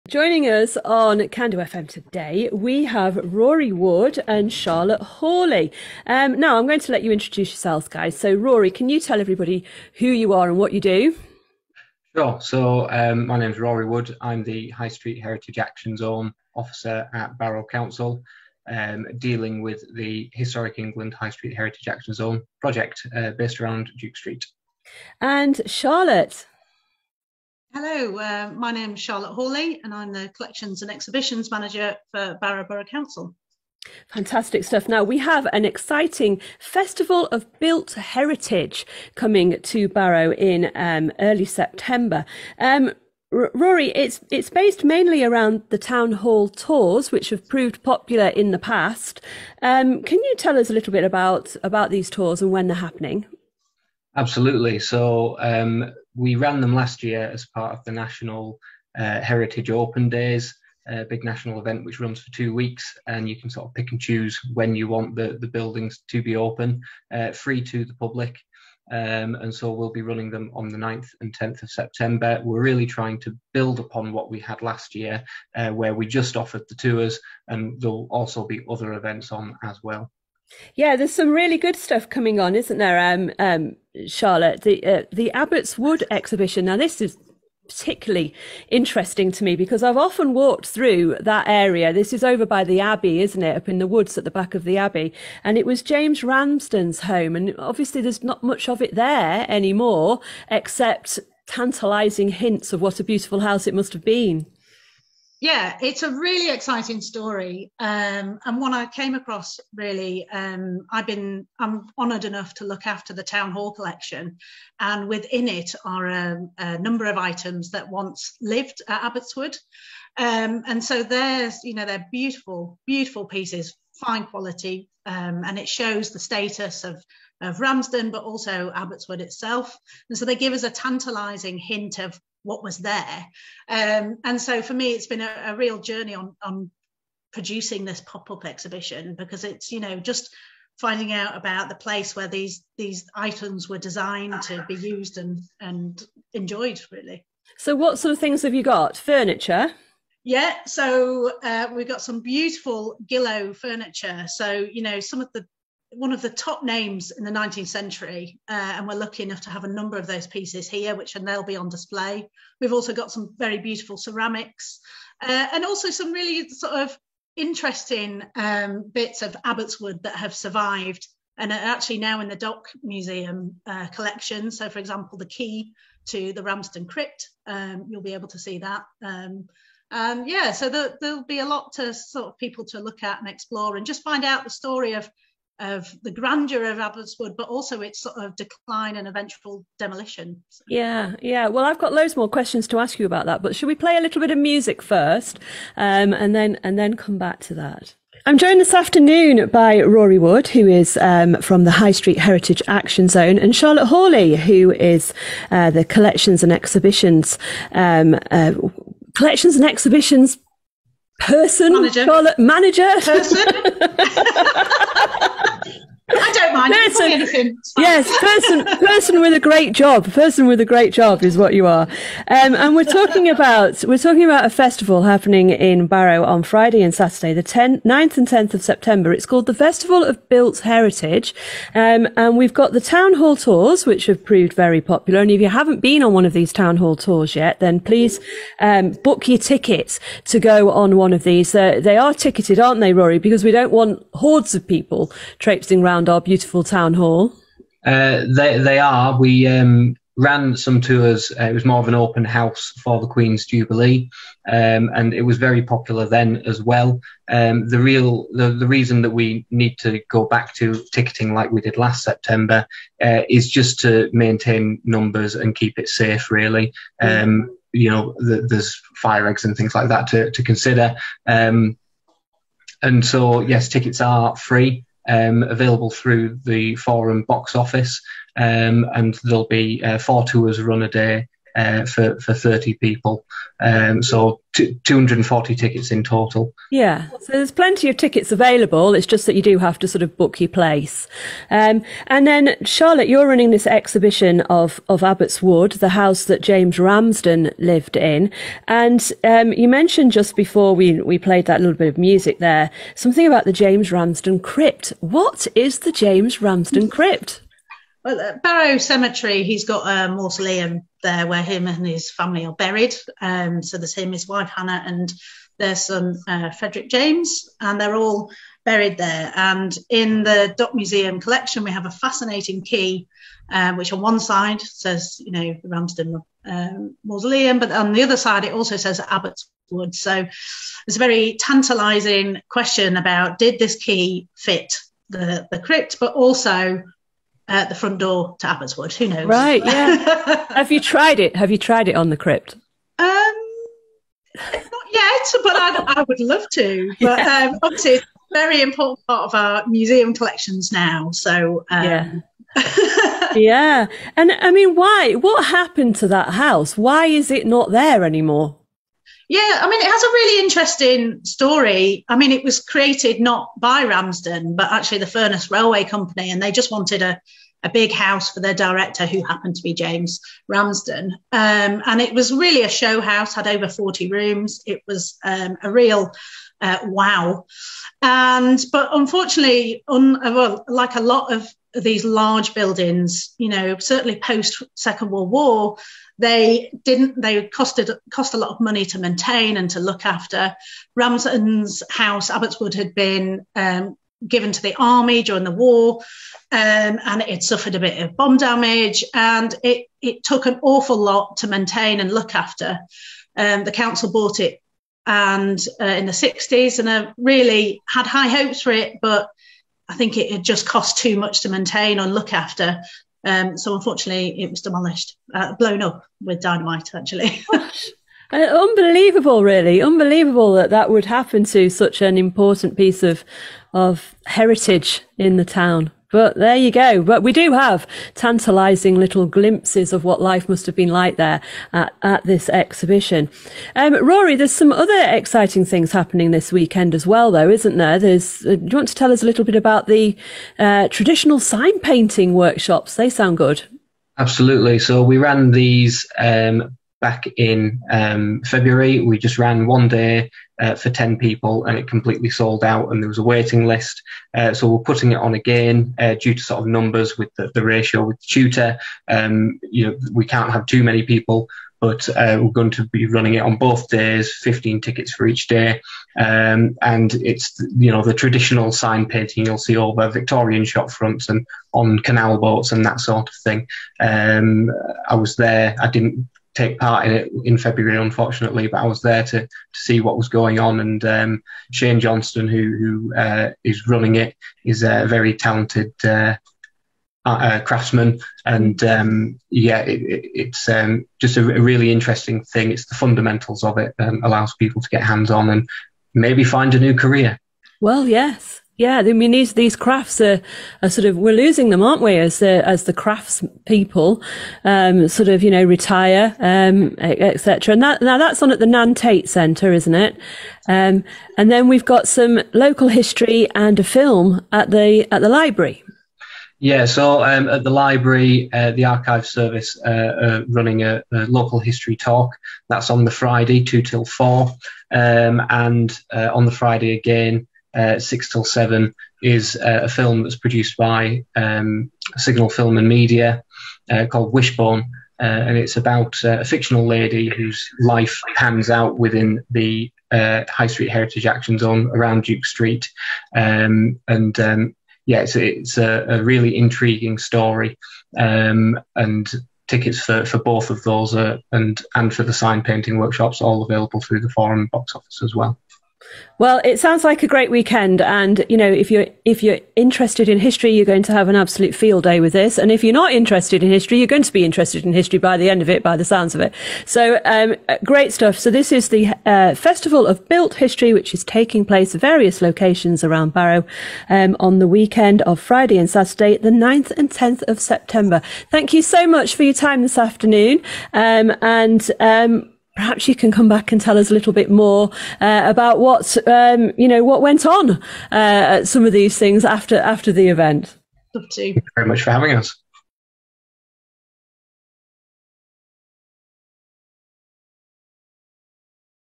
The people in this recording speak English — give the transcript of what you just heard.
Joining us on Can Do FM today, we have Rory Wood and Charlotte Hawley. Now, I'm going to let you introduce yourselves, guys. So, Rory, can you tell everybody who you are and what you do? Sure. So my name's Rory Wood. I'm the Highstreet Heritage Action Zone officer at Barrow Council, dealing with the Historic England Highstreet Heritage Action Zone project based around Duke Street. And Charlotte. Hello, my name's Charlotte Hawley and I'm the Collections and Exhibitions Manager for Barrow Borough Council. Fantastic stuff. Now, we have an exciting Festival of Built Heritage coming to Barrow in early September. Rory, it's based mainly around the town hall tours, which have proved popular in the past. Can you tell us a little bit about these tours and when they're happening? Absolutely. So we ran them last year as part of the National Heritage Open Days, a big national event which runs for 2 weeks, and you can sort of pick and choose when you want the buildings to be open, free to the public. And so we'll be running them on the 9th and 10th of September. We're really trying to build upon what we had last year, where we just offered the tours, and there'll also be other events on as well. Yeah, there's some really good stuff coming on, isn't there, Charlotte? The Abbots Wood exhibition. Now, this is particularly interesting to me because I've often walked through that area. This is over by the Abbey, isn't it? Up in the woods at the back of the Abbey. And it was James Ramsden's home. And obviously there's not much of it there anymore, except tantalising hints of what a beautiful house it must have been. Yeah, it's a really exciting story, and one I came across really. I'm honoured enough to look after the town hall collection, and within it are a number of items that once lived at Abbots Wood, and so they're beautiful, beautiful pieces, fine quality, and it shows the status of Ramsden, but also Abbots Wood itself, and so they give us a tantalising hint of what was there, and so for me it's been a real journey on producing this pop-up exhibition, because it's just finding out about the place where these items were designed to be used and enjoyed, really. So what sort of things have you got? Furniture? Yeah, so we've got some beautiful Gillow furniture, so one of the top names in the 19th century, and we're lucky enough to have a number of those pieces here, and they'll be on display. We've also got some very beautiful ceramics, and also some really sort of interesting bits of Abbots Wood that have survived and are actually now in the Dock Museum collection. So, for example, the key to the Ramsden crypt, you'll be able to see that. So there'll be a lot to sort of people to look at and explore and just find out the story of the grandeur of Abbots Wood, but also its sort of decline and eventual demolition. Yeah. Well, I've got loads more questions to ask you about that, but should we play a little bit of music first, and then come back to that? I'm joined this afternoon by Rory Wood, who is from the Highstreet Heritage Action Zone, and Charlotte Hawley, who is the Collections and Exhibitions person, manager. Charlotte, manager. Person. I don't mind. Anything. Yes, person with a great job. Person with a great job is what you are. And we're talking about a festival happening in Barrow on Friday and Saturday, the 9th and 10th of September. It's called the Festival of Built Heritage. And we've got the town hall tours, which have proved very popular. And if you haven't been on one of these town hall tours yet, then please book your tickets to go on one of these. They are ticketed, aren't they, Rory? Because we don't want hordes of people traipsing around our beautiful town hall. They are. We ran some tours. It was more of an open house for the Queen's Jubilee, and it was very popular then as well. The reason that we need to go back to ticketing like we did last September is just to maintain numbers and keep it safe, really. There's fire eggs and things like that to consider. And so, yes, tickets are free. Available through the Forum box office, and there'll be 4 tours run a day for 30 people. So 240 tickets in total. Yeah, so there's plenty of tickets available. It's just that you do have to sort of book your place. And then, Charlotte, you're running this exhibition of Abbots Wood, the house that James Ramsden lived in. And you mentioned just before we played that little bit of music there, something about the James Ramsden crypt. What is the James Ramsden crypt? Well, at Barrow Cemetery, he's got a mausoleum there where him and his family are buried. So there's him, his wife Hannah, and their son Frederick James, and they're all buried there. And in the Dock Museum collection, we have a fascinating key, which on one side says, the Ramsden mausoleum, but on the other side it also says Abbots Wood. So there's a very tantalising question about, did this key fit the crypt, but also the front door to Abbots Wood? Who knows? Right, yeah. Have you tried it? Have you tried it on the crypt? Not yet, but I would love to. But obviously, it's a very important part of our museum collections now. So yeah. Yeah. And I mean, why? What happened to that house? Why is it not there anymore? Yeah, I mean, it has a really interesting story. I mean, it was created not by Ramsden, but actually the Furness Railway Company, and they just wanted a big house for their director, who happened to be James Ramsden. And it was really a show house, had over 40 rooms. It was a real wow. But unfortunately, like a lot of these large buildings, certainly post Second World War, they cost a lot of money to maintain and to look after. Ramsden's house, Abbots Wood, had been given to the army during the war, and it suffered a bit of bomb damage, and it took an awful lot to maintain and look after. The council bought it in the 60s, and really had high hopes for it, but I think it had just cost too much to maintain and look after. So unfortunately, it was demolished, blown up with dynamite, actually. Unbelievable, really. Unbelievable that would happen to such an important piece of heritage in the town. But there you go. But we do have tantalising little glimpses of what life must have been like there at this exhibition. Rory, there's some other exciting things happening this weekend as well, though, isn't there? Do you want to tell us a little bit about the traditional sign painting workshops? They sound good. Absolutely. So we ran these back in February. We just ran one day for 10 people, and it completely sold out, and there was a waiting list. So we're putting it on again due to sort of numbers with the ratio with the tutor. We can't have too many people, but we're going to be running it on both days, 15 tickets for each day. And it's, the traditional sign painting you'll see over Victorian shop fronts and on canal boats and that sort of thing. I was there. I didn't take part in it in February, unfortunately, but I was there to see what was going on. And Shane Johnston, who is running it, is a very talented craftsman, and it's just a really interesting thing. It's the fundamentals of it, allows people to get hands on and maybe find a new career. Well, yes. Yeah, I mean, these crafts are sort of, we're losing them, aren't we, as the crafts people, retire, etc. And that's on at the Nan Tate Centre, isn't it? And then we've got some local history and a film at the library. Yeah, so at the library, the archive service are running a local history talk. That's on the Friday, 2 till 4. And on the Friday again, 6 till 7 is a film that's produced by Signal Film and Media called Wishbone. And it's about a fictional lady whose life pans out within the Highstreet Heritage Action Zone around Duke Street. It's a really intriguing story, and tickets for both of those and for the sign painting workshops all available through the forum box office as well. Well, it sounds like a great weekend, and if you're interested in history, you're going to have an absolute field day with this. And if you're not interested in history, you're going to be interested in history by the end of it, by the sounds of it. So, great stuff. So this is the Festival of Built History, which is taking place at various locations around Barrow on the weekend of Friday and Saturday, the 9th and 10th of September. Thank you so much for your time this afternoon, perhaps you can come back and tell us a little bit more about what went on at some of these things after the event. Love to. Thank you very much for having us.